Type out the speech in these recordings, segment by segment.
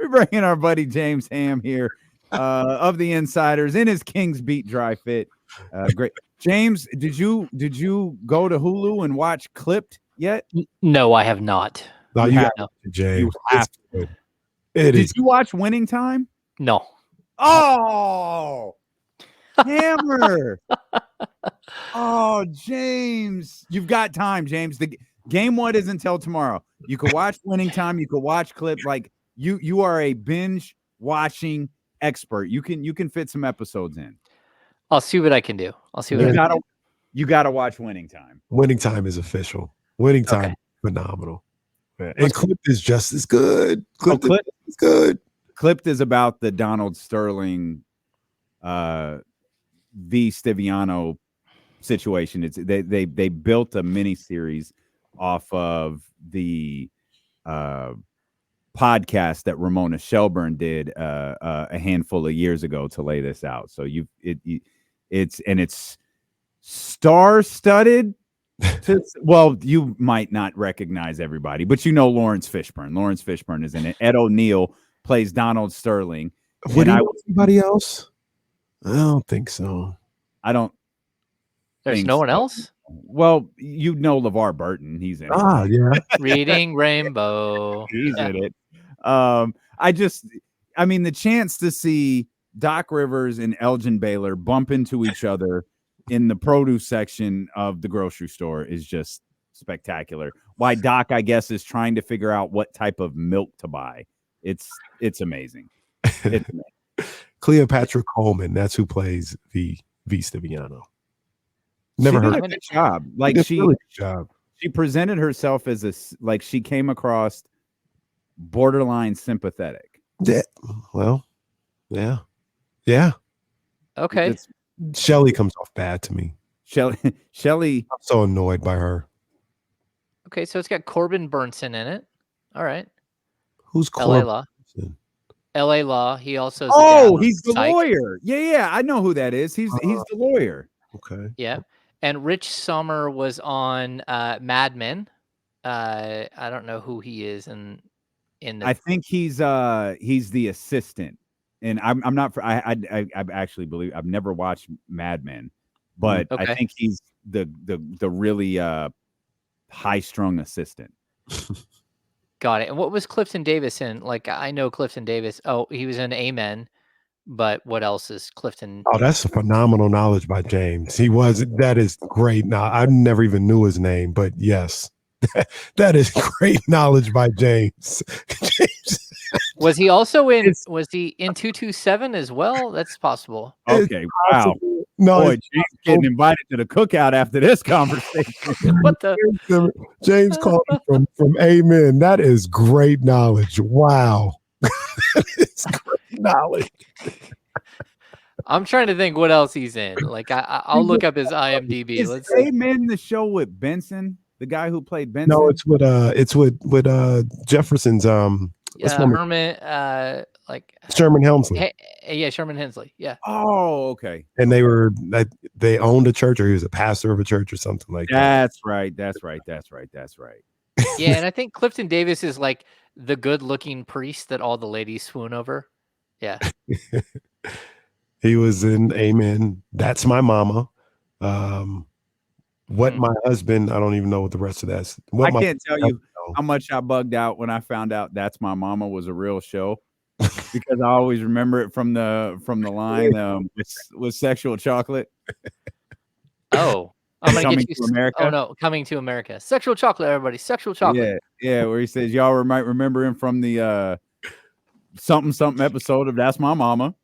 We're bringing our buddy James Ham here of the Insiders in his Kings Beat Dry Fit. Great. James, did you go to Hulu and watch Clipped yet? No, I have not. No, you have to, James. You have to. Did you watch Winning Time? No. Oh, Hammer. Oh, James. You've got time, James. The game one isn't until tomorrow. You can watch Winning Time. You can watch Clip. Like you are a binge watching expert. You can fit some episodes in. I'll see what I can do. You gotta watch Winning Time. Winning Time is official. Winning Time is phenomenal. Man. And Clipped is just as good. Clipped is good. Clipped is about the Donald Sterling V. Stiviano situation. It's they built a mini series off of the podcast that Ramona Shelburne did a handful of years ago to lay this out. So it's star-studded. Well, you might not recognize everybody, but you know Lawrence Fishburne. Lawrence Fishburne is in it. Ed O'Neill plays Donald Sterling. Would anybody else? I don't think so. There's no one else? Well, you know LeVar Burton. He's in it. Yeah. Reading Rainbow. He's in it. The chance to see Doc Rivers and Elgin Baylor bump into each other in the produce section of the grocery store is just spectacular. Why Doc, I guess, is trying to figure out what type of milk to buy. It's amazing. It's amazing. Cleopatra Coleman, that's who plays V. Stiviano. Never heard of it. Job. Like she presented herself as she came across borderline sympathetic. Yeah. Well, yeah. Yeah. Okay. Shelly comes off bad to me. Shelly. I'm so annoyed by her. Okay, so it's got Corbin Burnson in it. All right. Who's Corbin? L.A. Law. He also. He's the lawyer. Yeah. I know who that is. He's the lawyer. Okay. Yeah. And Rich Sommer was on Mad Men. I don't know who he is in the. I think he's the assistant. And I'm not. I actually believe I've never watched Mad Men, but I think he's the really high strung assistant. Got it. And what was Clifton Davis in? Like, I know Clifton Davis. Oh, he was in Amen. But what else is Clifton? Oh, that's a phenomenal knowledge by James. That is great. Now, I never even knew his name, but yes, that is great knowledge by James. Was he also in 227 as well? That's possible. Okay. Wow. No, boy, James getting invited to the cookout after this conversation. What the? James called from Amen. That is great knowledge. Wow. That is great knowledge. I'm trying to think what else he's in. Like I'll look up his IMDb. Is Amen the show with Benson, the guy who played Benson? No, it's with Jefferson's Herman Sherman Hemsley. Sherman Hensley. Yeah. Oh, okay. And they owned a church, or he was a pastor of a church or something like that. That's right. Yeah, and I think Clifton Davis is like the good-looking priest that all the ladies swoon over. Yeah. He was in Amen. That's My Mama. My husband, I don't even know what the rest of that is. I can't tell you how much I bugged out when I found out That's My Mama was a real show, because I always remember it from the line with Sexual Chocolate. Oh, I'm gonna get you. To America. Oh no, Coming to America. Sexual Chocolate, everybody. Sexual Chocolate. Yeah, where he says y'all might remember him from the something episode of That's My Mama.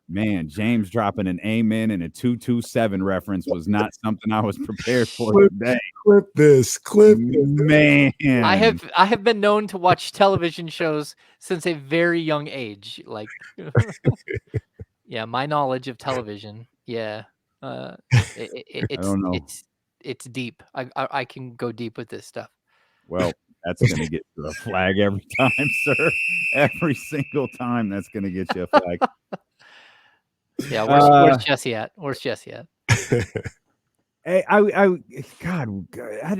Man, James dropping an Amen and a 227 reference was not something I was prepared for today. Clip this, man. I have been known to watch television shows since a very young age. Like, yeah, my knowledge of television. Yeah, I don't know. It's deep. I can go deep with this stuff. Well, that's going to get you a flag every time, sir. Every single time, that's going to get you a flag. Yeah, where's Jesse at? God,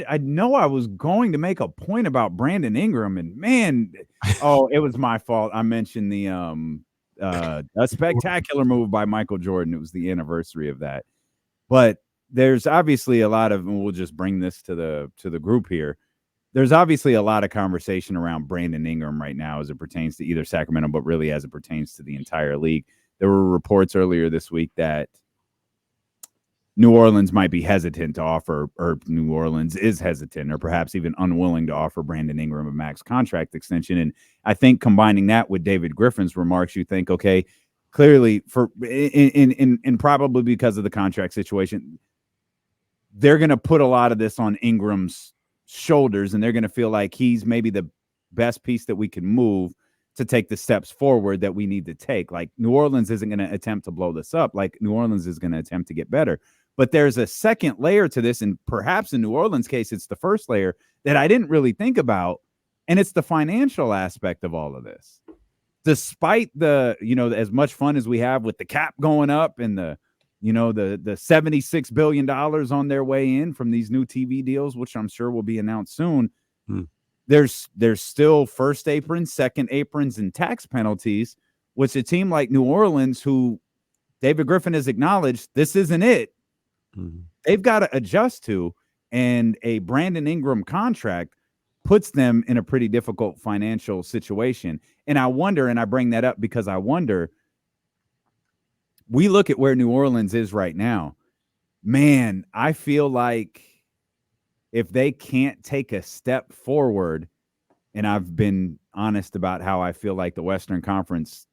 I know I was going to make a point about Brandon Ingram, and man, it was my fault. I mentioned the a spectacular move by Michael Jordan. It was the anniversary of that, but there's obviously a lot of, and we'll just bring this to the group here. There's obviously a lot of conversation around Brandon Ingram right now as it pertains to either Sacramento, but really as it pertains to the entire league. There were reports earlier this week that New Orleans might be hesitant to offer, or New Orleans is hesitant, or perhaps even unwilling to offer Brandon Ingram a max contract extension. And I think combining that with David Griffin's remarks, you think, okay, clearly for in probably because of the contract situation, they're going to put a lot of this on Ingram's shoulders, and they're going to feel like he's maybe the best piece that we can move to take the steps forward that we need to take. Like, New Orleans isn't going to attempt to blow this up. Like, New Orleans is going to attempt to get better. But there's a second layer to this, and perhaps in New Orleans' case, it's the first layer that I didn't really think about, and it's the financial aspect of all of this. Despite the, as much fun as we have with the cap going up and the $76 billion on their way in from these new TV deals, which I'm sure will be announced soon, there's still first aprons, second aprons, and tax penalties, which a team like New Orleans, who David Griffin has acknowledged this isn't it, they've got to adjust to, and a Brandon Ingram contract puts them in a pretty difficult financial situation. And I wonder, and I bring that up because I wonder, we look at where New Orleans is right now, man, I feel like if they can't take a step forward, and I've been honest about how I feel like the Western Conference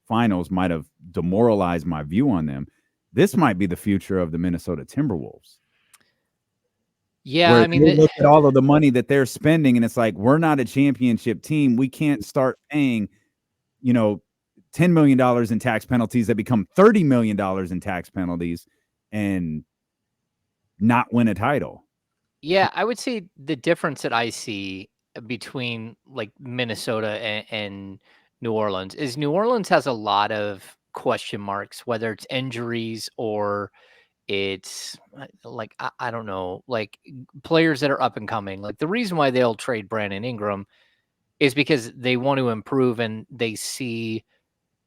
Finals might have demoralized my view on them, this might be the future of the Minnesota Timberwolves. Yeah, where I mean, you look at all of the money that they're spending, and it's like, we're not a championship team. We can't start paying, $10 million in tax penalties that become $30 million in tax penalties and not win a title. yeah, I would say the difference that I see between like Minnesota and New Orleans is New Orleans has a lot of question marks, whether it's injuries or it's like, I don't know, like players that are up and coming. Like, the reason why they'll trade Brandon Ingram is because they want to improve, and they see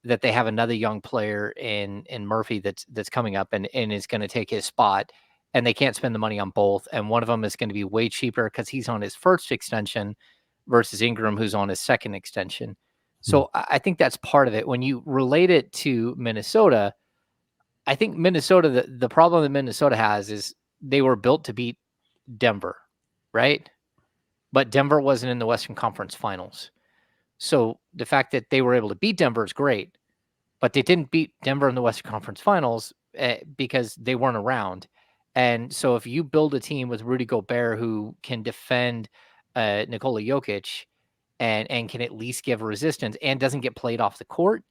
that they have another young player in Murphy that's coming up and is going to take his spot, and they can't spend the money on both. And one of them is going to be way cheaper because he's on his first extension versus Ingram, who's on his second extension. So I think that's part of it. When you relate it to Minnesota, I think Minnesota, the problem that Minnesota has is they were built to beat Denver, right? But Denver wasn't in the Western Conference Finals. So the fact that they were able to beat Denver is great, but they didn't beat Denver in the Western Conference Finals because they weren't around. And so if you build a team with Rudy Gobert who can defend Nikola Jokic and can at least give resistance and doesn't get played off the court,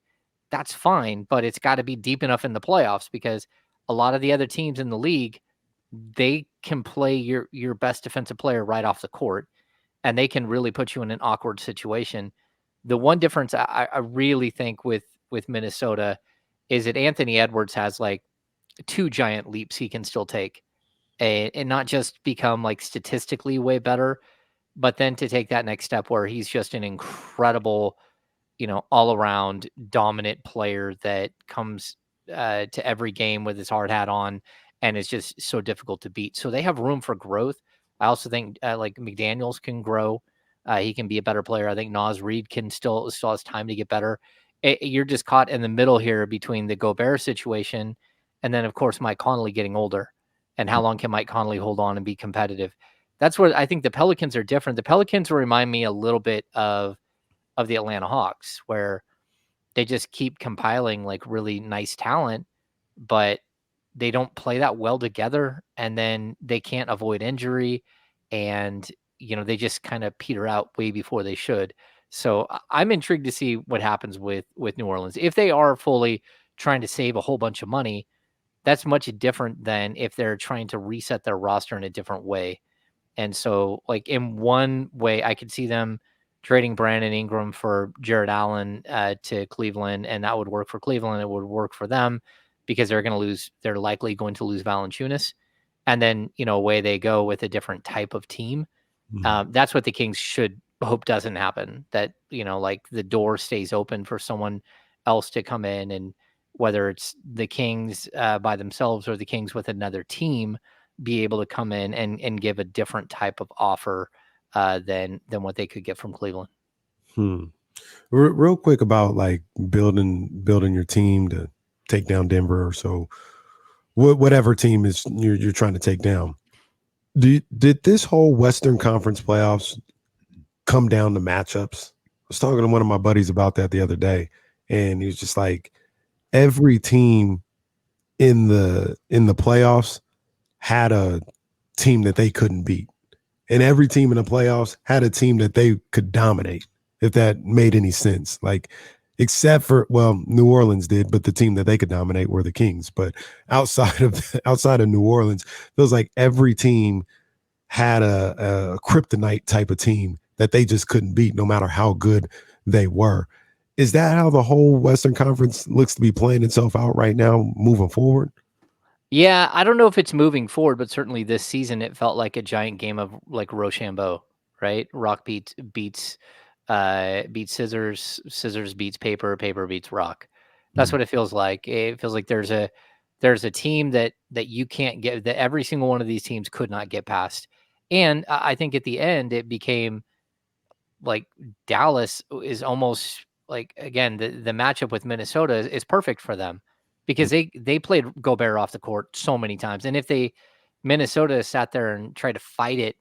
that's fine. But it's got to be deep enough in the playoffs, because a lot of the other teams in the league, they can play your best defensive player right off the court, and they can really put you in an awkward situation. The one difference I really think with Minnesota is that Anthony Edwards has like two giant leaps he can still take, and not just become like statistically way better, but then to take that next step where he's just an incredible, all around dominant player that comes to every game with his hard hat on and is just so difficult to beat. So they have room for growth. I also think like McDaniels can grow. He can be a better player. I think Naz Reid can still has time to get better. You're just caught in the middle here between the Gobert situation and then, of course, Mike Conley getting older. And how long can Mike Conley hold on and be competitive? That's where I think the Pelicans are different. The Pelicans remind me a little bit of the Atlanta Hawks, where they just keep compiling like really nice talent, but they don't play that well together, and then they can't avoid injury, and they just kind of peter out way before they should. So I'm intrigued to see what happens with New Orleans. If they are fully trying to save a whole bunch of money, that's much different than if they're trying to reset their roster in a different way. And so, like, in one way, I could see them trading Brandon Ingram for Jared Allen to Cleveland, and that would work for Cleveland. It would work for them because they're likely going to lose Valanciunas. and then, away they go with a different type of team. That's what the Kings should hope doesn't happen. That, like the door stays open for someone else to come in, and whether it's the Kings by themselves or the Kings with another team, be able to come in and give a different type of offer than what they could get from Cleveland. Real quick about like building your team to take down Denver, or so whatever team is you're trying to take down. Did this whole Western Conference playoffs come down to matchups? I was talking to one of my buddies about that the other day, and he was just like, every team in the playoffs had a team that they couldn't beat, and every team in the playoffs had a team that they could dominate, if that made any sense. Like, except for, well, New Orleans did, but the team that they could dominate were the Kings. But outside of New Orleans, feels like every team had a kryptonite type of team that they just couldn't beat, no matter how good they were. Is that how the whole Western Conference looks to be playing itself out right now, moving forward? Yeah, I don't know if it's moving forward, but certainly this season it felt like a giant game of like Rochambeau, right? Rock beats scissors, scissors beats paper, paper beats rock. That's what it feels like. It feels like there's a team that you can't get, that every single one of these teams could not get past. And I think at the end it became like Dallas is almost like, again, the matchup with Minnesota is perfect for them, because they played Gobert off the court so many times. And if Minnesota sat there and tried to fight it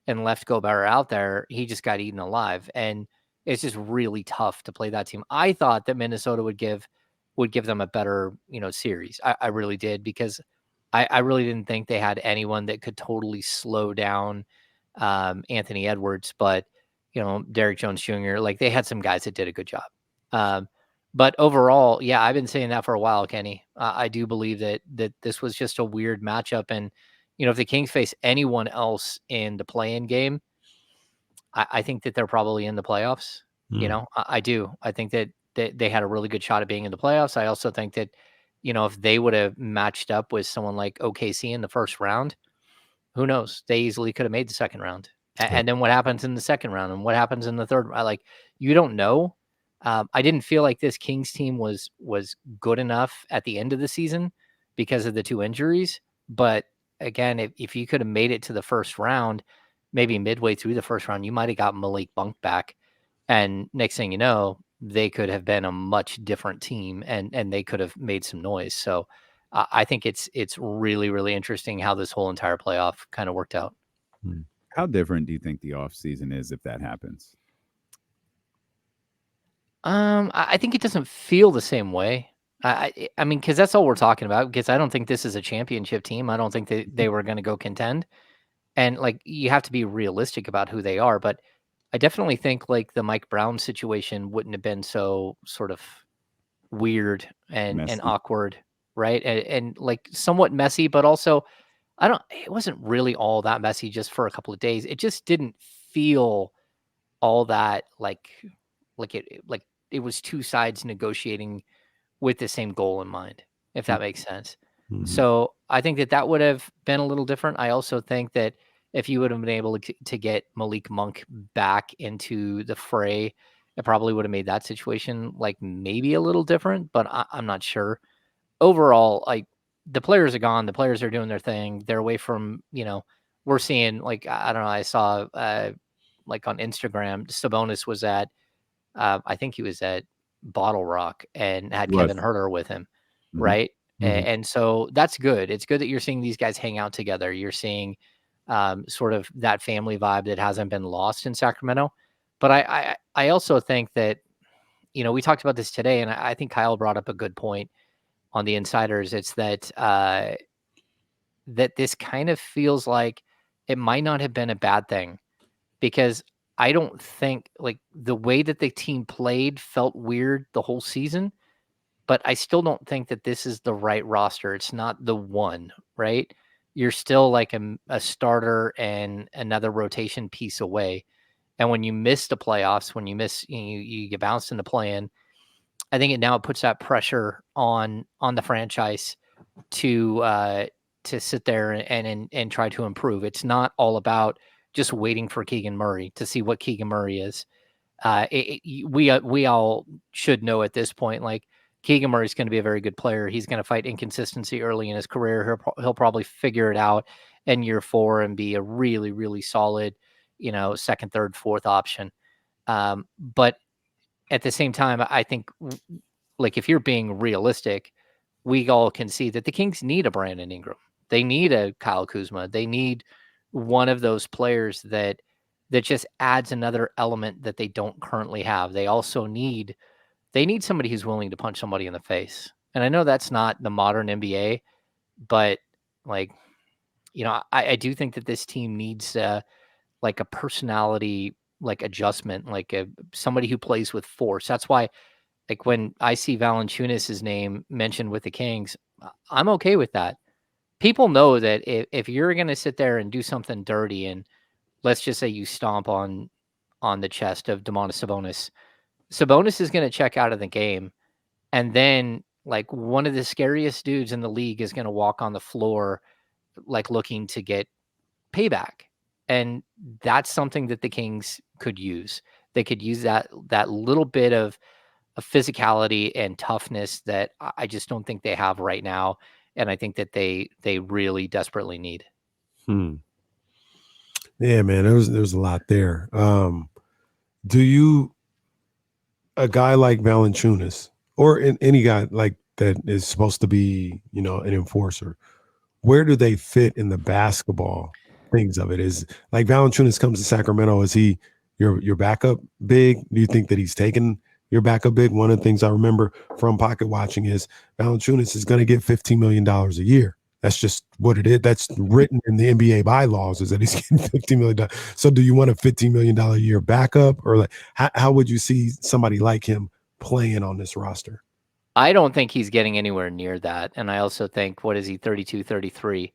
and left Gobert out there, he just got eaten alive. And it's just really tough to play that team. I thought that Minnesota would give them a better, series. I really did, because I really didn't think they had anyone that could totally slow down Anthony Edwards, but Derrick Jones Jr., like they had some guys that did a good job. But overall, yeah, I've been saying that for a while, Kenny. I do believe that this was just a weird matchup. And, if the Kings face anyone else in the play-in game, I think that they're probably in the playoffs. I do. I think that they had a really good shot at being in the playoffs. I also think that, if they would have matched up with someone like OKC in the first round, who knows? They easily could have made the second round. And then what happens in the second round, and what happens in the third? Like, you don't know. I didn't feel like this Kings team was good enough at the end of the season because of the two injuries. But again, if you could have made it to the first round, maybe midway through the first round, you might have got Malik Monk back. And next thing you know, they could have been a much different team, and they could have made some noise. So I think it's really, really interesting how this whole entire playoff kind of worked out. How different do you think the off season is if that happens? I think it doesn't feel the same way. I mean, because that's all we're talking about. Because I don't think this is a championship team. I don't think that they were going to go contend. And like, you have to be realistic about who they are. But I definitely think like the Mike Brown situation wouldn't have been so sort of weird and Messy. awkward, right? And like somewhat messy, but also it wasn't really all that messy just for a couple of days. It just didn't feel all that like it was two sides negotiating with the same goal in mind, if that makes sense. So I think that would have been a little different. I also think that if you would have been able to get Malik Monk back into the fray, it probably would have made that situation like maybe a little different, but I'm not sure. Overall, like, the players are gone. The players are doing their thing. They're away from, we're seeing, like, I don't know. I saw, like on Instagram, Sabonis was at, I think he was at Bottle Rock and had Kevin Huerter with him. Right. And so that's good. It's good that you're seeing these guys hang out together. You're seeing sort of that family vibe that hasn't been lost in Sacramento. But I also think that, we talked about this today, and I think Kyle brought up a good point on the insiders. It's that that this kind of feels like it might not have been a bad thing, because I don't think, like, the way that the team played felt weird the whole season, but I still don't think that this is the right roster. It's not the one, right? You're still like a starter and another rotation piece away. And when you miss the playoffs, when you miss, you get bounced in the play-in, I think it puts that pressure on the franchise to to sit there and try to improve. It's not all about just waiting for Keegan Murray to see what Keegan Murray is. We all should know at this point, like, Keegan Murray's going to be a very good player. He's going to fight inconsistency early in his career. He'll probably figure it out in year 4 and be a really, really solid, second, third, fourth option. But at the same time, I think, like, if you're being realistic, we all can see that the Kings need a Brandon Ingram. They need a Kyle Kuzma. They need one of those players that just adds another element that they don't currently have. They also need somebody who's willing to punch somebody in the face. And I know that's not the modern NBA, but, like, I do think that this team needs like a personality, like, adjustment, like somebody who plays with force. That's why, like, when I see Valanciunas' name mentioned with the Kings, I'm okay with that. People know that if you're going to sit there and do something dirty, and let's just say you stomp on the chest of Domantas Sabonis is going to check out of the game. And then, like, one of the scariest dudes in the league is going to walk on the floor, like, looking to get payback. And that's something that the Kings could use. They could use that little bit of physicality and toughness that I just don't think they have right now. And I think that they really desperately need. Yeah, man, there's a lot there. Do you, a guy like Valanciunas, or any guy like that is supposed to be, an enforcer, where do they fit in the basketball things of it? Is, like, Valanciunas comes to Sacramento, is he your backup big? Do you think that he's taken your backup big? One of the things I remember from pocket watching is Valanciunas is going to get $15 million a year. That's just what it is. That's written in the NBA bylaws, is that he's getting $15 million. So do you want a $15 million a year backup, or, like, how would you see somebody like him playing on this roster? I don't think he's getting anywhere near that. And I also think, what is he, 32, 33?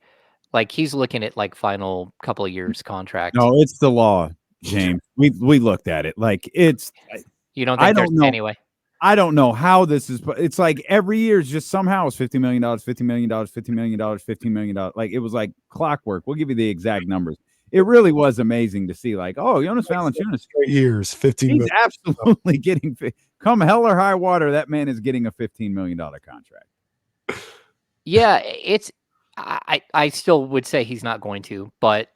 Like, he's looking at, like, final couple of years contract. No, it's the law, James. We looked at it. Like, it's. You don't think I don't know. Anyway? I don't know how this is. It's like every year is just somehow it's $50 million, $50 million, $50 million, $15 million. Like, it was like clockwork. We'll give you the exact numbers. It really was amazing to see. Like, oh, Jonas Valanciunas, years, 15 million. He's absolutely getting, come hell or high water, that man is getting a $15 million contract. Yeah, it's. I still would say he's not going to, but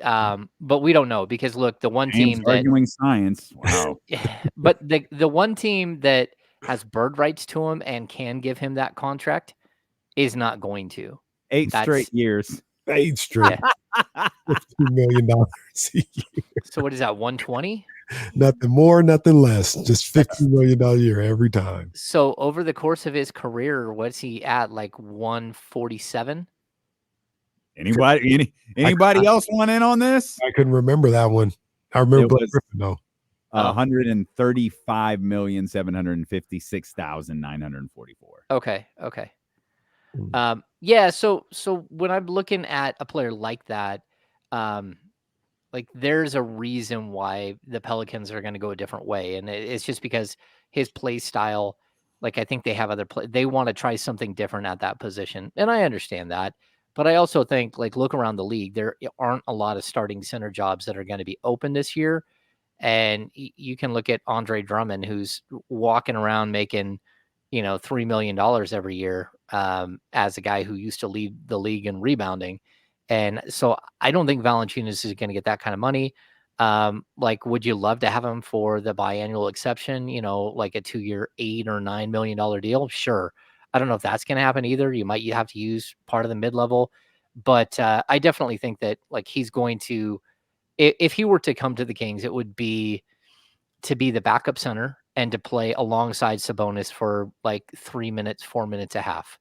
we don't know, because look, the one James team that arguing science. Wow. but the one team that has bird rights to him and can give him that contract is not going to. 8 straight years. 8 straight. $15 million a year. So what is that, 120? Nothing more, nothing less. Just $15 million a year every time. So over the course of his career, what's he at, like 147? Anybody else want in on this? I couldn't remember that one. I remember Blake Griffin, though. 135,756,944. Okay. Yeah. So when I'm looking at a player like that, like, there's a reason why the Pelicans are going to go a different way, and it's just because his play style. Like, I think they have they want to try something different at that position, and I understand that. But I also think, like, look around the league, there aren't a lot of starting center jobs that are going to be open this year. And you can look at Andre Drummond, who's walking around making, $3 million every year, as a guy who used to lead the league in rebounding. And so I don't think Valanciunas is going to get that kind of money. Like, would you love to have him for the biannual exception, like a 2-year, $8 or $9 million deal? Sure. I don't know if that's going to happen either. You have to use part of the mid-level, but I definitely think that, like, he's going to, if he were to come to the Kings, it would be to be the backup center and to play alongside Sabonis for like 3 minutes, 4 minutes a half.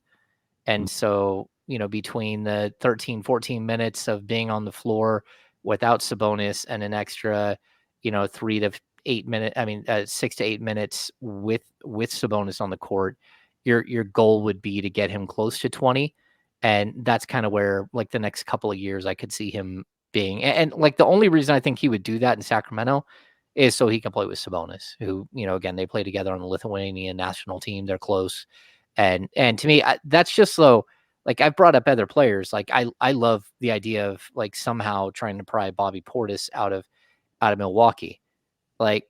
And so, between the 13, 14 minutes of being on the floor without Sabonis and an extra, 3 to 8 minutes, 6 to 8 minutes with Sabonis on the court, your goal would be to get him close to 20. And that's kind of where, like, the next couple of years I could see him being. And like, the only reason I think he would do that in Sacramento is so he can play with Sabonis, who, again, they play together on the Lithuanian national team. They're close. And to me, that's just so, like I've brought up other players. Like I love the idea of like somehow trying to pry Bobby Portis out of Milwaukee. Like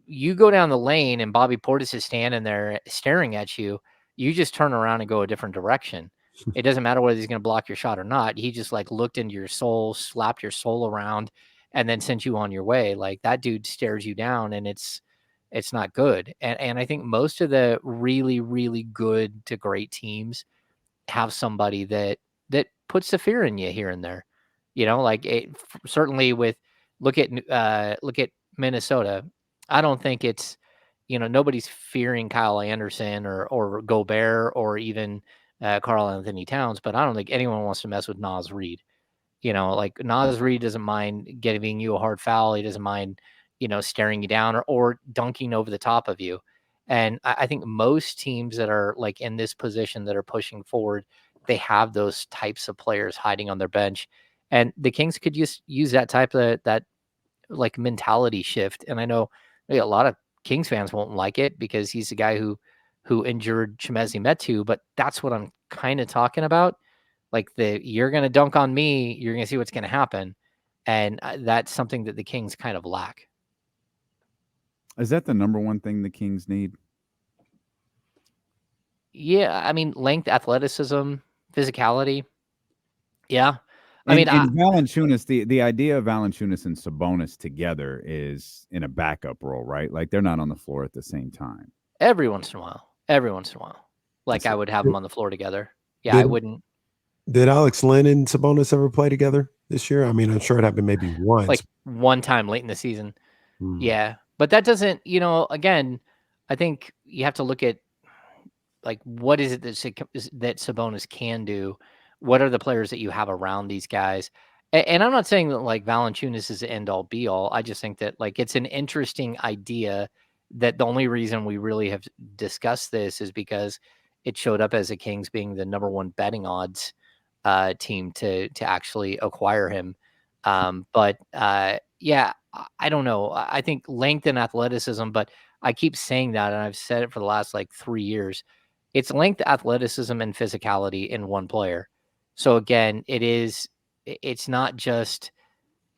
you go down the lane and Bobby Portis is standing there staring at you. You just turn around and go a different direction. It doesn't matter whether he's going to block your shot or not. He just like looked into your soul, slapped your soul around, and then sent you on your way. Like that dude stares you down, and it's not good. And I think most of the really, really good to great teams have somebody that puts the fear in you here and there. Like certainly with look at Minnesota. I don't think it's nobody's fearing Kyle Anderson or Gobert or even Carl Anthony Towns, but I don't think anyone wants to mess with Naz Reid. Like Naz Reid doesn't mind giving you a hard foul. He doesn't mind, staring you down or dunking over the top of you. And I think most teams that are like in this position that are pushing forward, they have those types of players hiding on their bench. And the Kings could use that type of that like mentality shift. And I know a lot of Kings fans won't like it because he's the guy who injured Chimezie Metu, but that's what I'm kind of talking about. Like you're going to dunk on me, you're going to see what's going to happen. And that's something that the Kings kind of lack. Is that the number one thing the Kings need? Yeah, I mean, length, athleticism, physicality. Yeah. And Valanciunas, the idea of Valanciunas and Sabonis together is in a backup role, right? Like they're not on the floor at the same time. Every once in a while. Like I would have them on the floor together. Yeah, I wouldn't. Did Alex Len and Sabonis ever play together this year? I mean, I'm sure it happened maybe once. Like one time late in the season. Yeah. But that doesn't, again, I think you have to look at like what is it that Sabonis can do? What are the players that you have around these guys? And I'm not saying that like Valanciunas is the end all be all. I just think that like it's an interesting idea that the only reason we really have discussed this is because it showed up as the Kings being the number one betting odds team to actually acquire him. But yeah, I don't know. I think length and athleticism, but I keep saying that, and I've said it for the last like 3 years. It's length, athleticism, and physicality in one player. So again, it's not just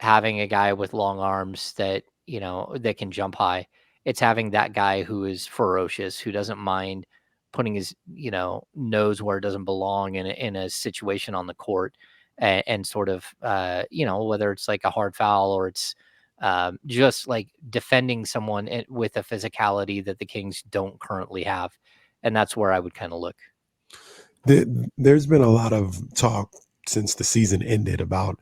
having a guy with long arms that that can jump high. It's having that guy who is ferocious, who doesn't mind putting his nose where it doesn't belong in a situation on the court, and sort of whether it's like a hard foul or it's just like defending someone with a physicality that the Kings don't currently have. And that's where I would kind of look. There's been a lot of talk since the season ended about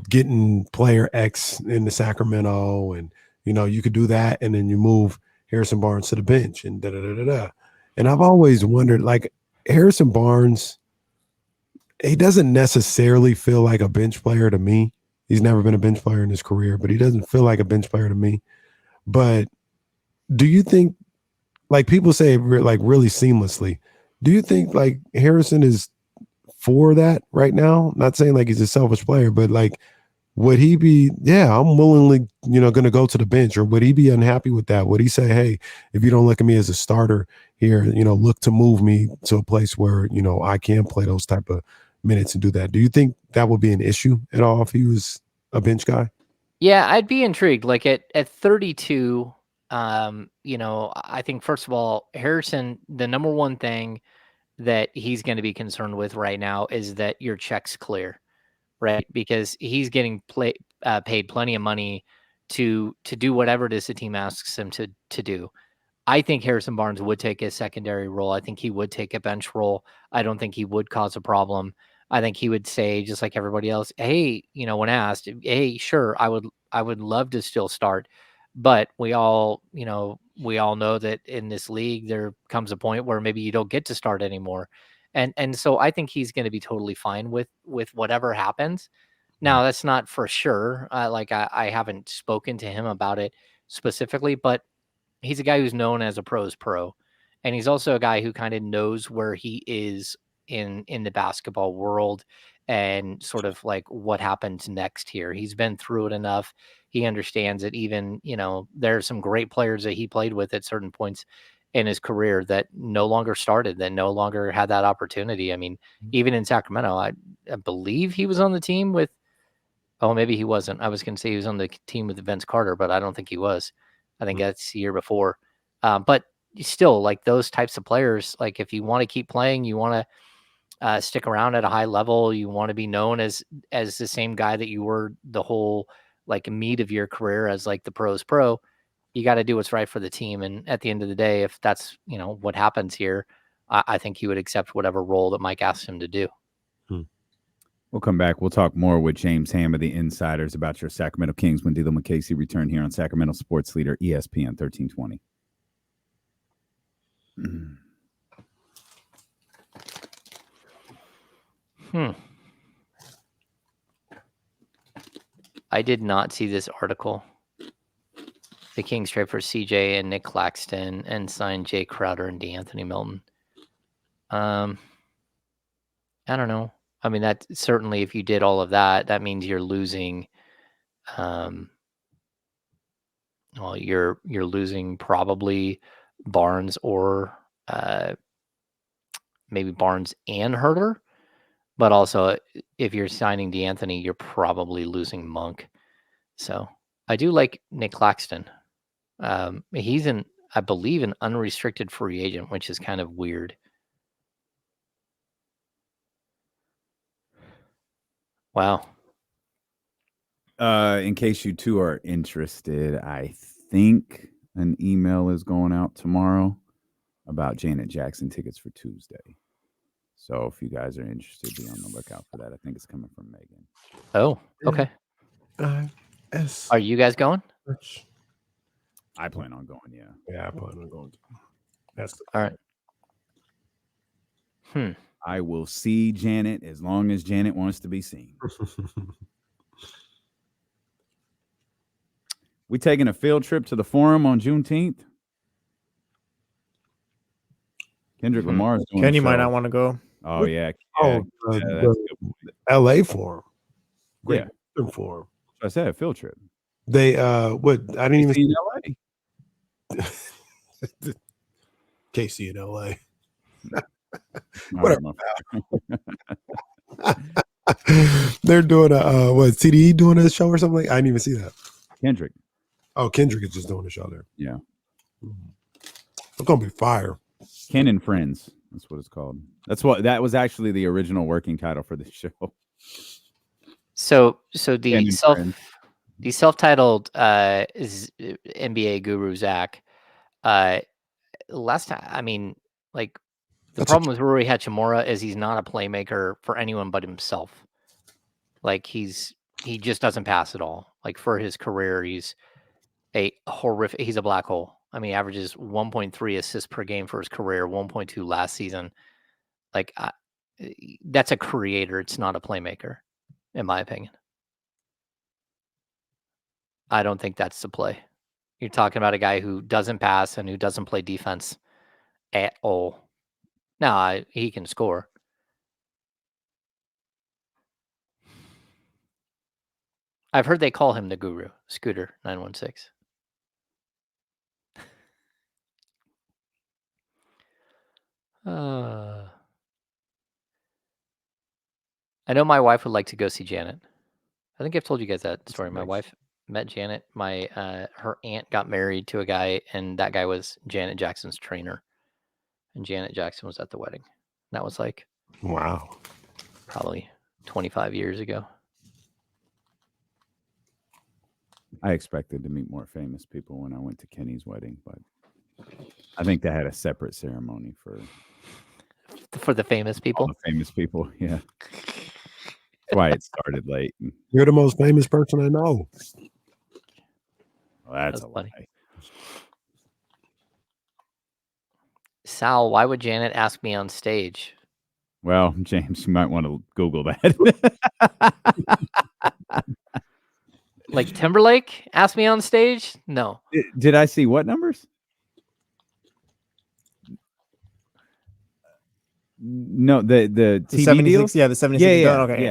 getting player X into Sacramento, and you could do that, and then you move Harrison Barnes to the bench, and da. And I've always wondered, like Harrison Barnes, he doesn't necessarily feel like a bench player to me. He's never been a bench player in his career, but he doesn't feel like a bench player to me. But do you think, like people say, like really seamlessly, do you think like Harrison is for that right now? Not saying like he's a selfish player, but like, would he be, I'm willingly, going to go to the bench, or would he be unhappy with that? Would he say, hey, if you don't look at me as a starter here, look to move me to a place where, I can play those type of minutes and do that? Do you think that would be an issue at all if he was a bench guy? Yeah, I'd be intrigued. Like at 32, I think first of all, Harrison, the number one thing that he's going to be concerned with right now is that your check's clear, right? Because he's getting paid plenty of money to do whatever it is the team asks him to do. I think Harrison Barnes would take a secondary role. I think he would take a bench role. I don't think he would cause a problem. I think he would say, just like everybody else, hey, when asked, hey, sure, I would love to still start. But we all know that in this league, there comes a point where maybe you don't get to start anymore. And so I think he's going to be totally fine with whatever happens. Now, that's not for sure. I haven't spoken to him about it specifically, but he's a guy who's known as a pro's pro. And he's also a guy who kind of knows where he is in the basketball world and sort of like what happens next here. He's been through it enough. He understands that even, there are some great players that he played with at certain points in his career that no longer started, that no longer had that opportunity. I mean, even in Sacramento, I believe he was on the team with, oh, maybe he wasn't. I was going to say he was on the team with Vince Carter, but I don't think he was. I think that's the year before. But still, like those types of players, like if you want to keep playing, you want to stick around at a high level, you want to be known as the same guy that you were the whole like meat of your career as like the pros pro, you got to do what's right for the team. And at the end of the day, if that's, what happens here, I think he would accept whatever role that Mike asks him to do. We'll come back. We'll talk more with James Ham of the Insiders about your Sacramento Kings when Dylan McCasey return here on Sacramento Sports Leader ESPN 1320. I did not see this article. The Kings trade for CJ and Nick Claxton and signed Jay Crowder and DeAnthony Milton. I don't know. I mean, that certainly, if you did all of that, that means you're losing. Well, you're losing probably Barnes or maybe Barnes and Herter, but also if you're signing DeAnthony, you're probably losing Monk. So I do like Nick Claxton. He's I believe, an unrestricted free agent, which is kind of weird. Wow. In case you two are interested, I think an email is going out tomorrow about Janet Jackson tickets for Tuesday. So if you guys are interested, be on the lookout for that. I think it's coming from Megan. Oh, okay. Yes. Are you guys going? I plan on going, yeah. Yeah, I plan on going. That's all right. I will see Janet as long as Janet wants to be seen. We taking a field trip to the Forum on Juneteenth? Kendrick Lamar is doing Kenny a show. might not want to go. Oh, yeah. the LA Forum. Yeah. Forum. I said field trip. They what I didn't even see LA. KC in LA. Whatever. They're doing a what, CDE doing a show or something? I didn't even see that. Kendrick. Oh, Kendrick is just doing a show there. Yeah. It's gonna be fire. Ken and Friends. That's what it's called. That was actually the original working title for the show. So the self-titled NBA guru Zach, last time, I mean, like the problem with Rui Hachimura is he's not a playmaker for anyone but himself. Like he just doesn't pass at all. Like for his career, he's a black hole. I mean, he averages 1.3 assists per game for his career, 1.2 last season. Like that's a creator. It's not a playmaker, in my opinion. I don't think that's the play. You're talking about a guy who doesn't pass and who doesn't play defense at all. Now, he can score. I've heard they call him the guru, Scooter 916. I know my wife would like to go see Janet. I think I've told you guys that story. My wife met Janet. Her aunt got married to a guy, and that guy was Janet Jackson's trainer. And Janet Jackson was at the wedding. That was like, wow, probably 25 years ago. I expected to meet more famous people when I went to Kenny's wedding, but I think they had a separate ceremony for the famous people. All the famous people, yeah. That's why it started late. You're the most famous person I know. Well, that's a lie. Sal, why would Janet ask me on stage? Well, James, you might want to Google that. Like Timberlake asked me on stage? No. Did I see what numbers? No, the TV 76, deals? yeah, the 76. Yeah. Okay,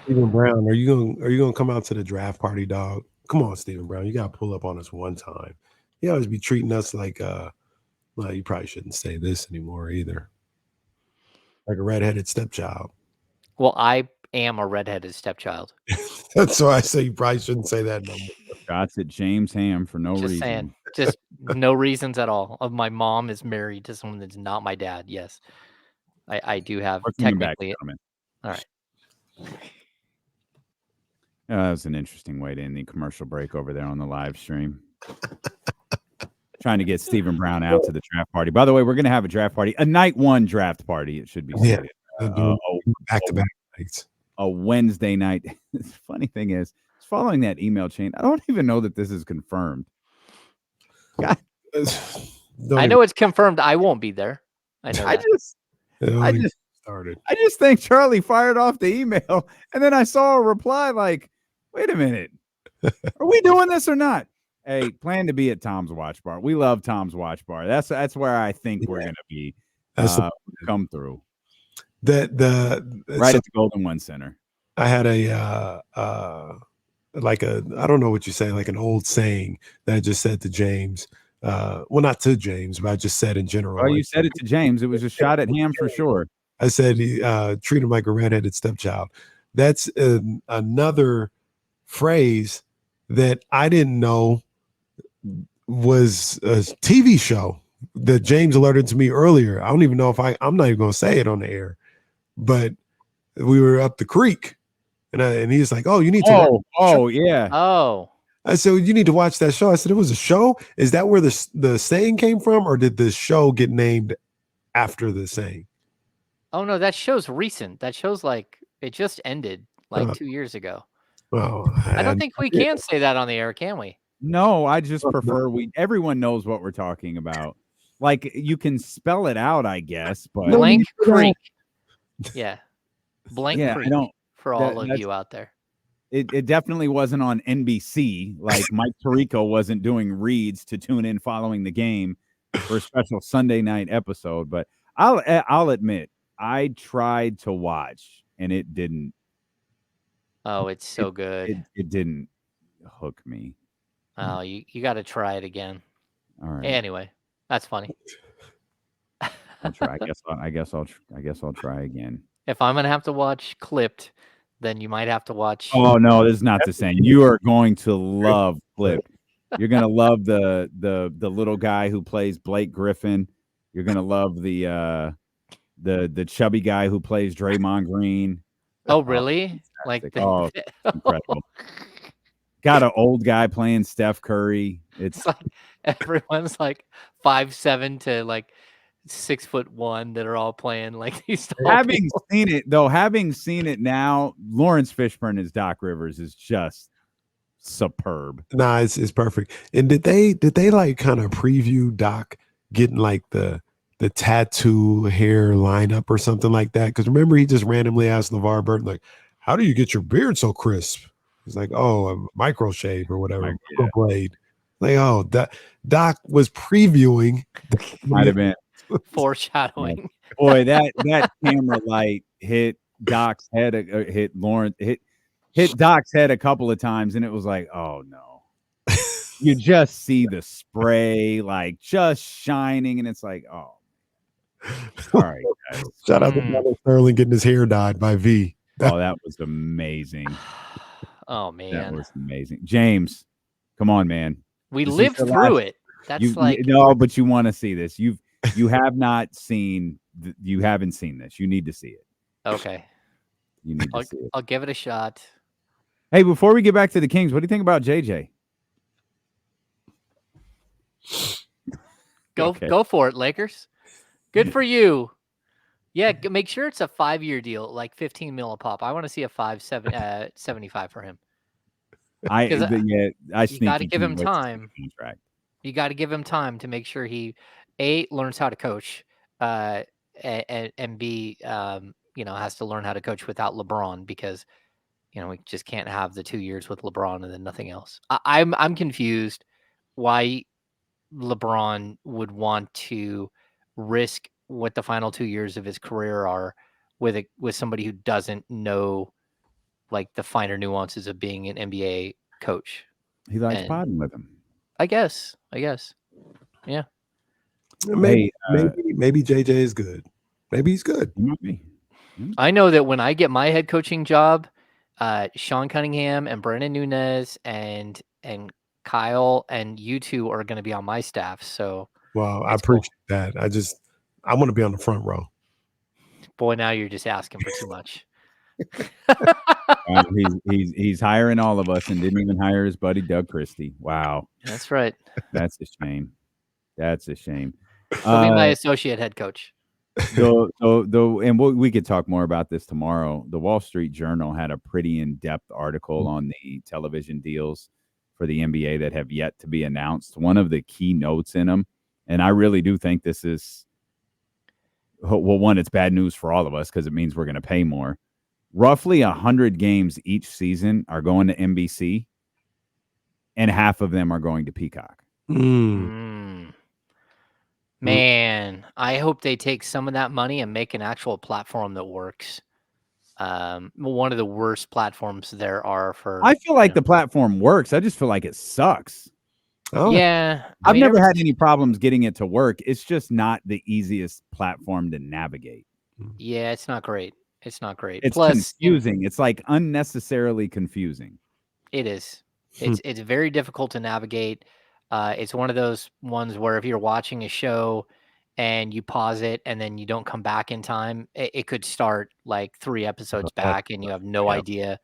Yeah. Stephen Brown, are you gonna come out to the draft party, dog? Come on, Stephen Brown. You gotta pull up on us one time. You always be treating us like well, you probably shouldn't say this anymore either. Like a redheaded stepchild. Well, I am a redheaded stepchild. That's why I say you probably shouldn't say that no more. Shots at James Ham for no Just reason. saying. Just no reasons at all. My mom is married to someone that's not my dad. Yes. I do have We're coming back, technically. gentlemen. All right. That was an interesting way to end the commercial break over there on the live stream. Trying to get Stephen Brown out to the draft party. By the way, we're going to have a draft party, a night one draft party. It should be stated. Back to back nights. A Wednesday night. The funny thing is, following that email chain, I don't even know that this is confirmed. God. I know it's confirmed. I won't be there. I know. I just think Charlie fired off the email, and then I saw a reply like, "Wait a minute, are we doing this or not?" Hey, plan to be at Tom's Watch Bar. We love Tom's Watch Bar. That's where I think we're gonna be. Come through. Right at the Golden One Center. I had I don't know what you say, like an old saying that I just said to James. Well, not to James, but I just said in general. Oh, you said it to James. It was a shot at Ham for sure. I said, treat him like a redheaded stepchild. That's another phrase that I didn't know was a TV show that James alerted to me earlier. I don't even know if I'm not even going to say it on the air, but we were up the creek and he's like, "Oh, you need to." Yeah. Oh. I said, "You need to watch that show." I said, "It was a show. Is that where the saying came from, or did the show get named after the saying?" Oh no, that show's recent. That show's like it just ended like 2 years ago. Well, I don't think we can say that on the air, can we? No, I just prefer everyone knows what we're talking about. Like you can spell it out, I guess, but Blank Creek. Yeah. Blank Creek. I don't for all of you out there. It definitely wasn't on NBC. Like Mike Tirico wasn't doing reads to tune in following the game for a special Sunday night episode. But I'll admit, I tried to watch and it didn't. Oh, it's so good. It didn't hook me. Oh, you got to try it again. All right. Anyway, that's funny. I'll try. I guess I'll try again. If I'm gonna have to watch Clipped, then you might have to watch. Oh no, this is not the same. You are going to love Clipped. You're gonna love the little guy who plays Blake Griffin. You're gonna love the chubby guy who plays Draymond Green. Oh really? Incredible. Got an old guy playing Steph Curry. It's like everyone's like 5'7" to like 6'1" that are all playing like these. Having seen it now, Lawrence Fishburne as Doc Rivers is just superb. Nah, it's perfect. And did they like kind of preview Doc getting like the tattoo hair lineup or something like that? Because remember, he just randomly asked LeVar Burton, like, "How do you get your beard so crisp?" He's like, "Oh, a micro shave or whatever, microblade." Like, oh, Doc was previewing. Might have been foreshadowing. Boy, that camera light hit Doc's head, hit Doc's head a couple of times, and it was like, oh no. You just see the spray like just shining, and it's like, oh. All right, guys. Shout out to Brother Sterling getting his hair dyed by V. Oh, that was amazing. Oh man, that was amazing. James, come on, man. We lived through it. That's no, but you want to see this. You haven't seen this. You need to see it. Okay. You need to see it. I'll give it a shot. Hey, before we get back to the Kings, what do you think about JJ? Go for it, Lakers. Good for you. Yeah, make sure it's a 5-year deal, like 15 mil a pop. I want to see a 75 for him. I you got to give him time. You got to give him time to make sure he learns how to coach, and B has to learn how to coach without LeBron, because we just can't have the 2 years with LeBron and then nothing else. I'm confused why LeBron would want to risk what the final 2 years of his career are with somebody who doesn't know like the finer nuances of being an NBA coach. He likes And podding with him. I guess. Yeah. Maybe Hey, maybe JJ is good. Maybe he's good. he might be. I know that when I get my head coaching job, Sean Cunningham and Brandon Nunez and Kyle and you two are going to be on my staff. So, Well, I it's cool. appreciate that. I want to be on the front row. Boy, now you're just asking for too much. He's hiring all of us and didn't even hire his buddy Doug Christie. Wow, That's right. that's a shame. That's a shame. He'll be my associate head coach. And we could talk more about this tomorrow. The Wall Street Journal had a pretty in-depth article on the television deals for the NBA that have yet to be announced. One of the key notes in them, and I really do think this is, well, one, it's bad news for all of us because it means we're going to pay more. Roughly 100 games each season are going to NBC, and half of them are going to Peacock. Man, I hope they take some of that money and make an actual platform that works. One of the worst platforms there are for. I feel like the platform works. I just feel like it sucks. Oh, Yeah, I've never had any problems getting it to work. It's just not the easiest platform to navigate. Yeah, it's not great. It's not great. It's Plus, confusing. It's like unnecessarily confusing. It is. It's very difficult to navigate. It's one of those ones where if you're watching a show and you pause it and then you don't come back in time, it could start like 3 episodes back and you have no idea.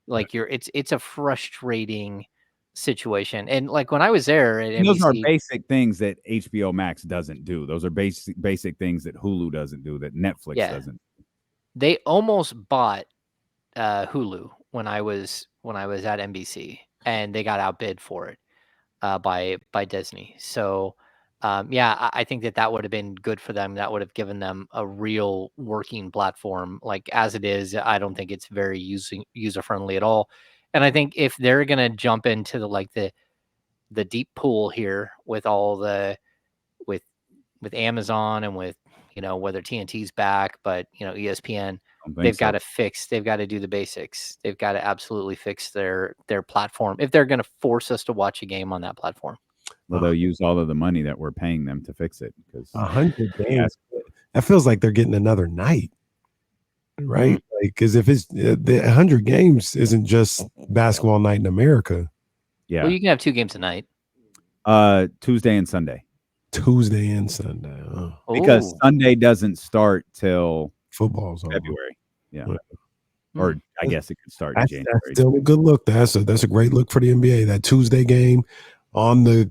Like it's a frustrating situation. And like when I was there at And those are NBC, basic things that HBO Max doesn't do. Those are basic things that Hulu doesn't do, that Netflix doesn't. They almost bought Hulu when I was at NBC, and they got outbid for it by Disney. So I think that would have been good for them. That would have given them a real working platform. Like as it is, I don't think it's very user friendly at all. And I think if they're gonna jump into the deep pool here with all the with Amazon and with whether TNT's back, but ESPN, they've got to do the basics. They've got to absolutely fix their platform if they're going to force us to watch a game on that platform. Well, they'll use all of the money that we're paying them to fix it, because 100 games. That feels like they're getting another night, right? Like, because if it's the 100 games isn't just basketball night in America. Yeah. Well, you can have 2 games a night. Tuesday and Sunday. Tuesday and Sunday. Oh. Because Sunday doesn't start till football's February. Yeah. Or I guess it could start in January. That's still a good look. That's a great look for the NBA. That Tuesday game on the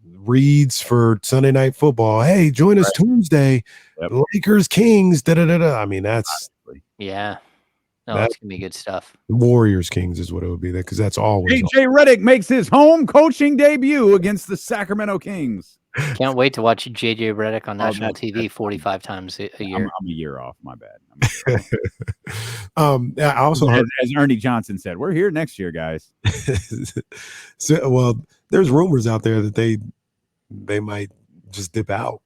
reads for Sunday Night Football. Hey, join us Tuesday. Yep. Lakers, Kings. I mean, that's that's gonna be good stuff. Warriors, Kings is what it would be, because that's always. JJ Redick makes his home coaching debut against the Sacramento Kings. Can't wait to watch JJ Redick on national TV 45 times a year. I'm a year off. My bad. I also heard, as Ernie Johnson said, we're here next year, guys. So, well, there's rumors out there that they might just dip out.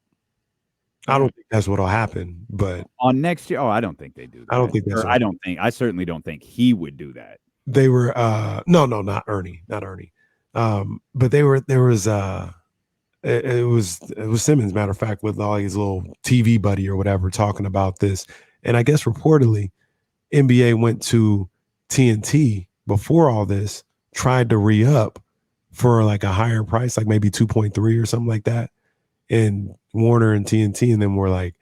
I don't think that's what'll happen, but on next year. Oh, I don't think they do that. I don't think that's. I certainly don't think he would do that. They were no, not Ernie. But there was it was Simmons, matter of fact, with all his little TV buddy or whatever, talking about this. And I guess reportedly NBA went to TNT before all this, tried to re-up for like a higher price, like maybe 2.3 or something like that. And Warner and TNT, and then we're like,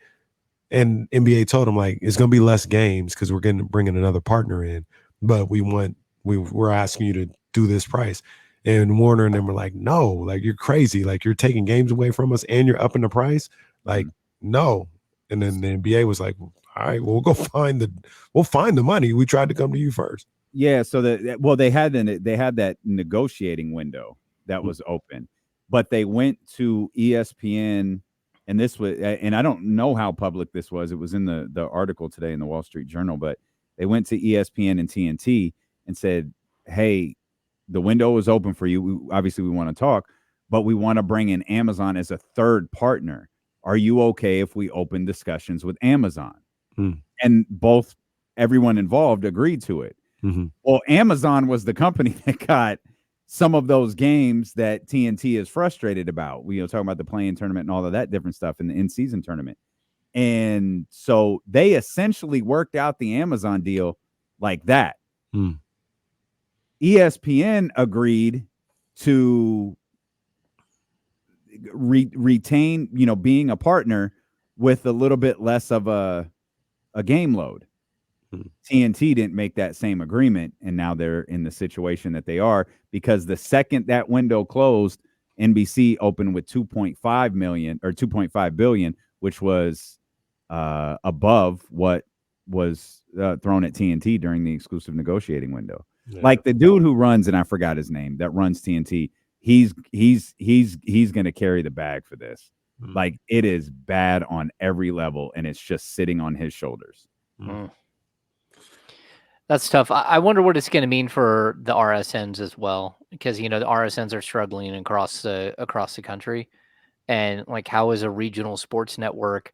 and NBA told him like, it's going to be less games because we're bringing another partner in, but we're asking you to do this price. And Warner and them were like, no, like you're crazy. Like you're taking games away from us and you're upping the price. Like, no. And then the NBA was like, all right, well, we'll find the money. We tried to come to you first. Yeah. So they had that negotiating window that was open, but they went to ESPN, and I don't know how public this was. It was in the article today in the Wall Street Journal, but they went to ESPN and TNT and said, hey, the window is open for you. Obviously, we want to talk, but we want to bring in Amazon as a third partner. Are you okay if we open discussions with Amazon? And both everyone involved agreed to it. Mm-hmm. Well, Amazon was the company that got some of those games that TNT is frustrated about. We talking about the play-in tournament and all of that different stuff in the in-season tournament. And so they essentially worked out the Amazon deal like that. ESPN agreed to retain, being a partner with a little bit less of a game load. TNT didn't make that same agreement, and now they're in the situation that they are because the second that window closed, NBC opened with 2.5 million or 2.5 billion, which was above what was thrown at TNT during the exclusive negotiating window. Yeah. Like the dude who runs, and I forgot his name, that runs TNT, he's going to carry the bag for this. Like it is bad on every level, and it's just sitting on his shoulders. That's tough. I wonder what it's going to mean for the RSNs as well, because the RSNs are struggling across the country, and like how is a regional sports network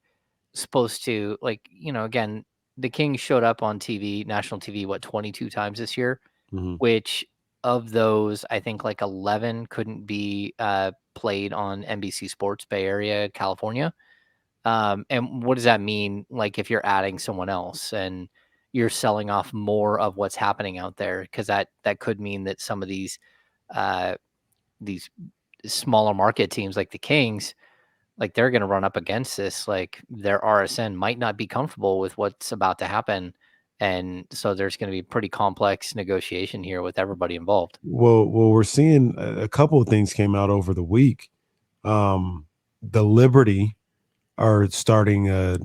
supposed to again, the Kings showed up on TV, national TV, 22 times this year, which of those I think like 11 couldn't be played on NBC Sports Bay Area, California. And what does that mean? Like if you're adding someone else and you're selling off more of what's happening out there, because that could mean that some of these smaller market teams like the Kings, like they're going to run up against this. Like their RSN might not be comfortable with what's about to happen, and so there's going to be pretty complex negotiation here with everybody involved. Well, we're seeing a couple of things came out over the week. The Liberty are starting a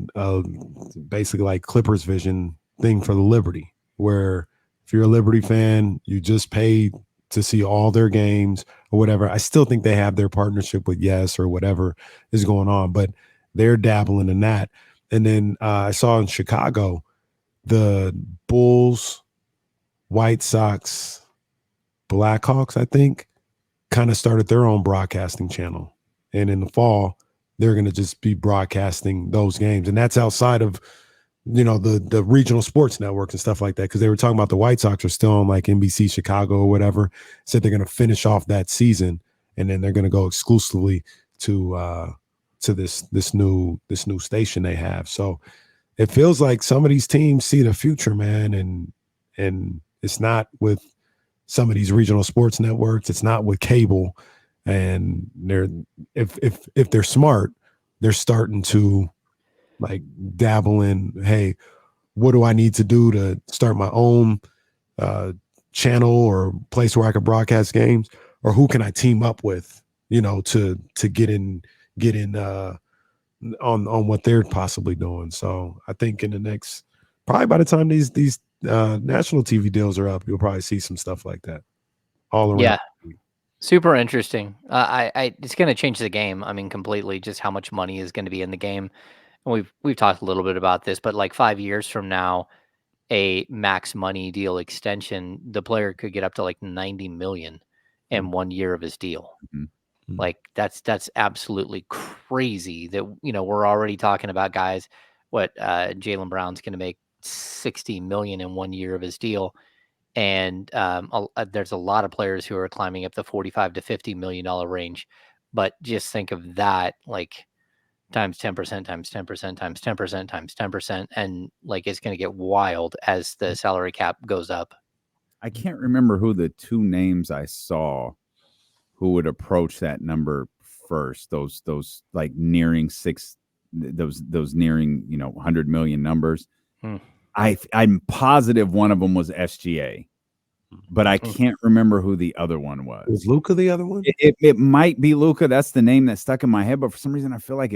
basically like Clippers Vision thing for the Liberty, where if you're a Liberty fan, you just paid to see all their games or whatever. I still think they have their partnership with Yes or whatever is going on, but they're dabbling in that. And then I saw in Chicago, the Bulls, White Sox, Blackhawks, I think, kind of started their own broadcasting channel. And in the fall, they're going to just be broadcasting those games. And that's outside of, the regional sports networks and stuff like that. Because they were talking about the White Sox are still on like NBC Chicago or whatever. Said they're going to finish off that season, and then they're going to go exclusively to this new station they have. So it feels like some of these teams see the future, man, and it's not with some of these regional sports networks. It's not with cable, and they're if they're smart, they're starting to like dabble in, hey, what do I need to do to start my own channel or place where I can broadcast games, or who can I team up with, to get in on what they're possibly doing. So I think in the next, probably by the time these national TV deals are up, you'll probably see some stuff like that all around. Yeah, super interesting. It's going to change the game. I mean, completely. Just how much money is going to be in the game. And we've talked a little bit about this, but like 5 years from now, a max money deal extension, the player could get up to like 90 million in 1 year of his deal. Like that's absolutely crazy that, we're already talking about guys, Jaylen Brown's going to make 60 million in 1 year of his deal. And there's a lot of players who are climbing up the 45 to $50 million range. But just think of that, like times 10%, times 10%, times 10%, times 10%. And like, it's going to get wild as the salary cap goes up. I can't remember who the two names I saw who would approach that number first. Those like nearing those nearing, 100 million numbers. I'm positive one of them was SGA, but I can't remember who the other one was. Was Luka the other one? It might be Luka. That's the name that stuck in my head, but for some reason I feel like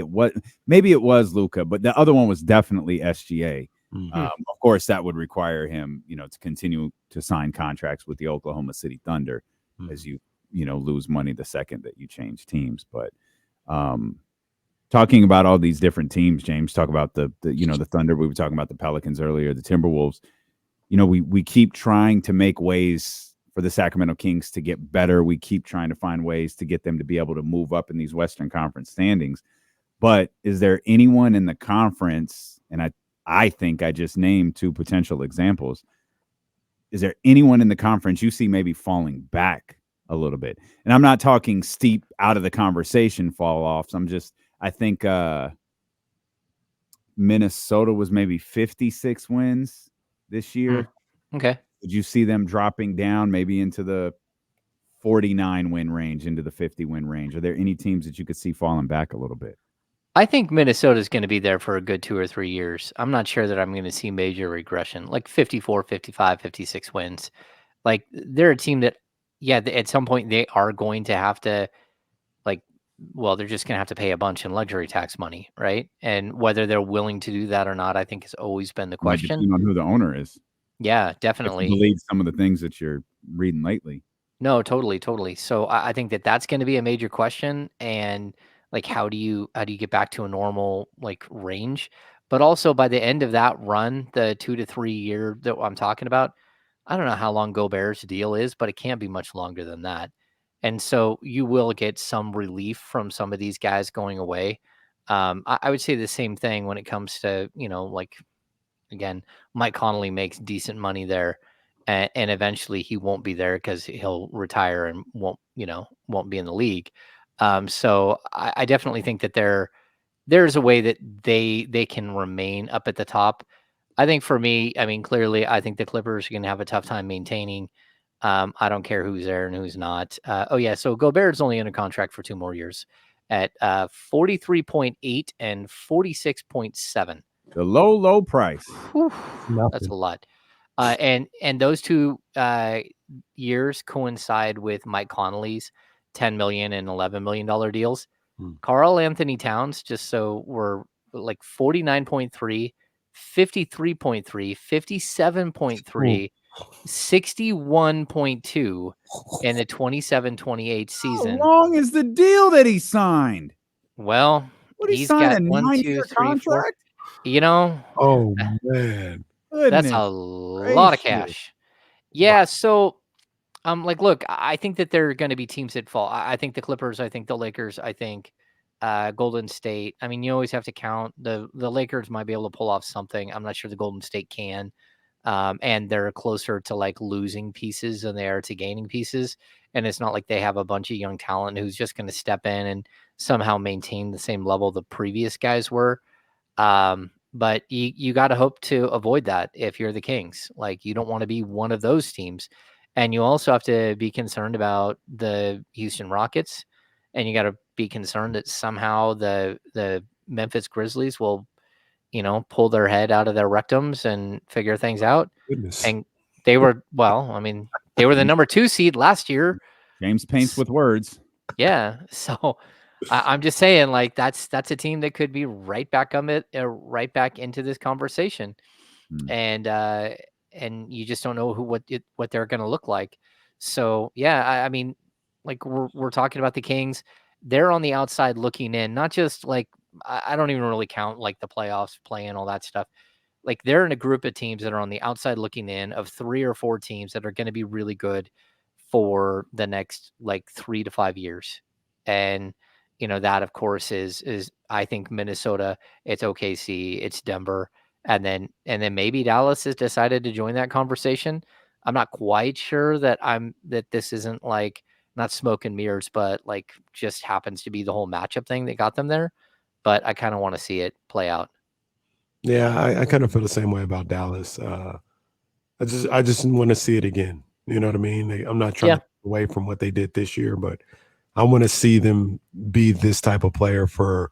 maybe it was Luka, but the other one was definitely SGA. Of course, that would require him, to continue to sign contracts with the Oklahoma City Thunder as you lose money the second that you change teams. But talking about all these different teams, James, talk about the Thunder. We were talking about the Pelicans earlier, the Timberwolves. We keep trying to make ways for the Sacramento Kings to get better. We keep trying to find ways to get them to be able to move up in these Western Conference standings. But is there anyone in the conference, and I I think I just named 2 potential examples. Is there anyone in the conference you see maybe falling back a little bit? And I'm not talking steep out of the conversation fall offs. I think Minnesota was maybe 56 wins this year. Okay. Did you see them dropping down maybe into the 49 win range, into the 50 win range? Are there any teams that you could see falling back a little bit? I think Minnesota's going to be there for a good 2 or 3 years. I'm not sure that I'm going to see major regression, like 54, 55, 56 wins. Like they're a team that, yeah, at some point they are going to have to, like, well, they're just going to have to pay a bunch in luxury tax money, right? And whether they're willing to do that or not, I think has always been the Might question. depend on who the owner is. Yeah, If you definitely. believe some of the things that you're reading lately. No, totally, totally. So I think that that's going to be a major question, and like, how do you get back to a normal like range? But also by the end of that run, the 2 to 3 year that I'm talking about, I don't know how long Gobert's deal is, but it can't be much longer than that. And so you will get some relief from some of these guys going away. I would say the same thing when it comes to, like, again, Mike Connolly makes decent money there, and eventually he won't be there because he'll retire and won't be in the league. So I definitely think that there's a way that they can remain up at the top. I think for me, I mean, clearly, I think the Clippers are going to have a tough time maintaining. I don't care who's there and who's not. Oh yeah, so Gobert's only under contract for 2 more years at 43.8 and 46.7. The low price. Whew, that's a lot. And those 2 years coincide with Mike Connolly's $10 million and $11 million deals. Karl Anthony Towns, just so we're like 49.3, 53.3, 57.3, 61.2 in the 27-28 season. How long is the deal that he signed? Well, What he he's signed got a 1, 2, 9-year 3, 4. contract? Oh man, That's Goodness a lot of gracious. cash. Yeah, so like, look, I think that there are going to be teams that fall. I think the Clippers, I think the Lakers, I think Golden State. I mean, you always have to count the Lakers might be able to pull off something. I'm not sure the Golden State can. And they're closer to like losing pieces than they are to gaining pieces. And it's not like they have a bunch of young talent who's just going to step in and somehow maintain the same level the previous guys were. But you got to hope to avoid that if you're the Kings. Like, you don't want to be one of those teams. And you also have to be concerned about the Houston Rockets, and you got to be concerned that somehow the Memphis Grizzlies will, pull their head out of their rectums and figure things out. goodness. And they were, well, I mean, they were the number 2 seed last year. James paints with words. Yeah. So I'm just saying, like, that's a team that could be right back right back into this conversation. And you just don't know what they're going to look like. So yeah, I mean, like, we're talking about the Kings. They're on the outside looking in, not just like, I don't even really count like the playoffs, play and all that stuff. Like, they're in a group of teams that are on the outside looking in of 3 or 4 teams that are going to be really good for the next like 3 to 5 years. And that of course is I think Minnesota, it's OKC, it's Denver, and then maybe Dallas has decided to join that conversation. I'm not quite sure that this isn't like, not smoke and mirrors, but like just happens to be the whole matchup thing that got them there. But I kind of want to see it play out. Yeah, I kind of feel the same way about Dallas. I just want to see it again. You know what I mean? I'm not trying to take away from what they did this year, but I want to see them be this type of player or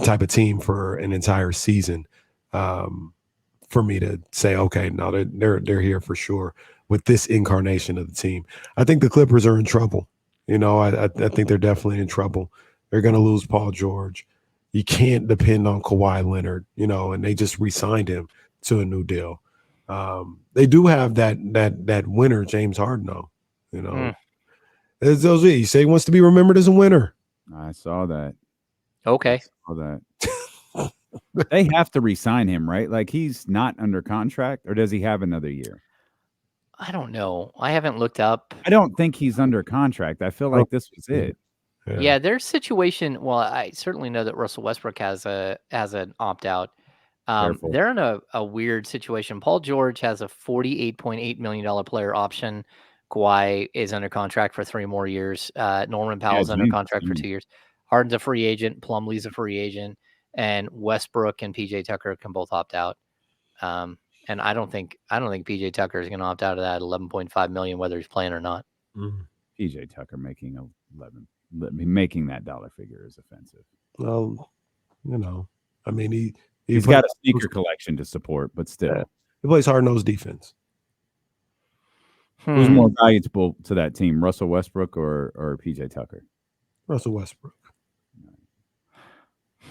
type of team for an entire season. For me to say, okay, no, they're here for sure with this incarnation of the team. I think the Clippers are in trouble. I think they're definitely in trouble. They're going to lose Paul George. You can't depend on Kawhi Leonard, and they just re-signed him to a new deal. They do have that winner, James Harden, though. As he say he wants to be remembered as a winner. I saw that. Okay. I saw that. They have to re-sign him, right? Like, he's not under contract, or does he have another year? I don't know. I haven't looked up. I don't think he's under contract. I feel like this was it. Yeah, their situation. Well, I certainly know that Russell Westbrook has an opt out. Careful. They're in a weird situation. Paul George has a $48.8 million player option. Kawhi is under contract for 3 more years. Norman Powell's under James, contract for 2 years. Harden's a free agent. Plumlee's a free agent. And Westbrook and PJ Tucker can both opt out. And I don't think PJ Tucker is going to opt out of that $11.5 million, whether he's playing or not. PJ Tucker making making that dollar figure is offensive. Well, I mean, he's got a sneaker collection to support, but still, he plays hard-nosed defense. Who's more valuable to that team, Russell Westbrook or PJ Tucker? Russell Westbrook.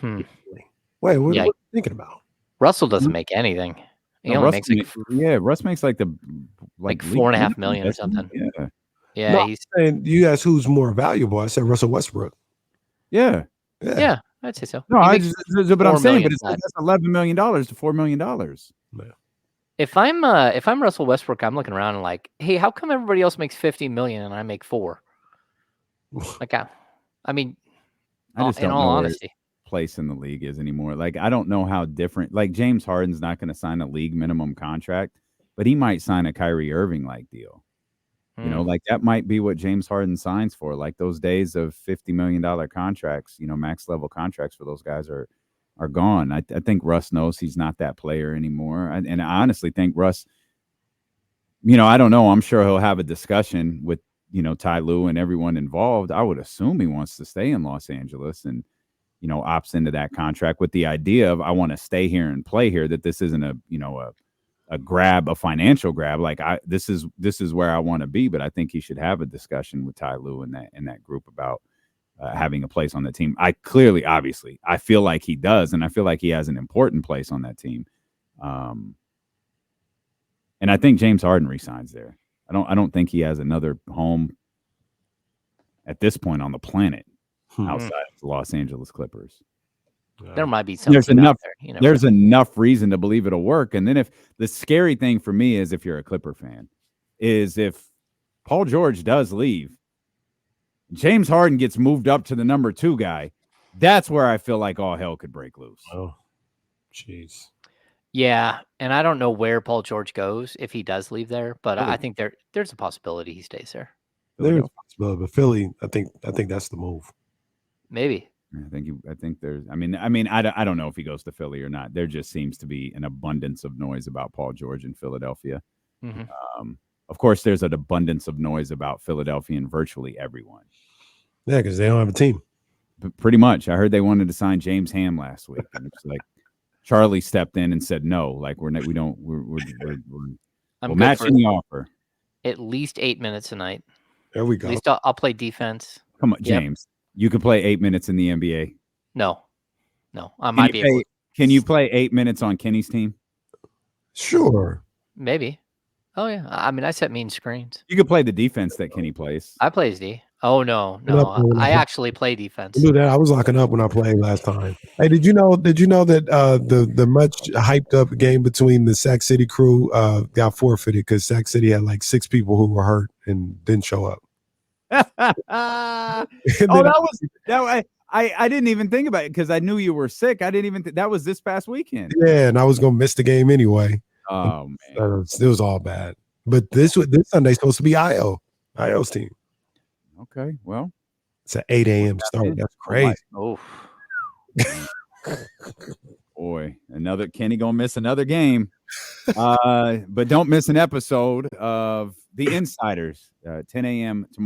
Wait, what are you thinking about? Russell doesn't make anything. He only makes Russ makes like $4.5 million or something. Yeah. No, he's saying you asked who's more valuable. I said Russell Westbrook. Yeah, I'd say so. No, but I'm saying, it's that's $11 million to $4 million. Yeah. If I'm Russell Westbrook, I'm looking around and like, hey, how come everybody else makes $50 million and I make $4 million? Like, I mean, I just don't in all know honesty, place in the league is anymore. Like, I don't know how different. Like, James Harden's not going to sign a league minimum contract, but he might sign a Kyrie Irving like deal. You know, like that might be what James Harden signs for. Like those days of $50 million contracts, max level contracts for those guys are gone. I think Russ knows he's not that player anymore. And I honestly think Russ, I don't know. I'm sure he'll have a discussion with, Ty Lue and everyone involved. I would assume he wants to stay in Los Angeles and, opts into that contract with the idea of I want to stay here and play here, that this isn't a financial grab. Like this is where I want to be, but I think he should have a discussion with Ty Lue and that group about having a place on the team. Obviously, I feel like he does, and I feel like he has an important place on that team. And I think James Harden resigns there. I don't think he has another home at this point on the planet outside of the Los Angeles Clippers. There might be something out there. There's enough reason to believe it'll work. And then if the scary thing for me is, if you're a Clipper fan, is if Paul George does leave, James Harden gets moved up to the number 2 guy. That's where I feel like all hell could break loose. Oh, jeez. Yeah, and I don't know where Paul George goes if he does leave there, but I think there's a possibility he stays there. There's a possibility, but Philly, I think that's the move. Maybe. I think there's. I mean, I don't know if he goes to Philly or not. There just seems to be an abundance of noise about Paul George in Philadelphia. Of course, there's an abundance of noise about Philadelphia and virtually everyone. Yeah, because they don't have a team. But pretty much, I heard they wanted to sign James Ham last week, and it's like Charlie stepped in and said no. Like we'll match any offer. At least 8 minutes a night. There we go. At least I'll play defense. Come on, James. You can play 8 minutes in the NBA. No, I might be able to. Can you play 8 minutes on Kenny's team? Sure. Maybe. Oh, yeah. I mean, I set mean screens. You could play the defense that Kenny plays. I play as D. Oh, no. I actually play defense. Do that. I was locking up when I played last time. Hey, did you know that the much hyped up game between the Sac City crew got forfeited because Sac City had like 6 people who were hurt and didn't show up? I didn't even think about it because I knew you were sick. I didn't even that was this past weekend. Yeah, and I was gonna miss the game anyway. Oh man, it was all bad. But this Sunday's supposed to be IO's team. Okay, well, it's an 8 a.m. start. That's crazy. Oh, boy, Kenny gonna miss another game. But don't miss an episode of The Insiders, 10 a.m. tomorrow.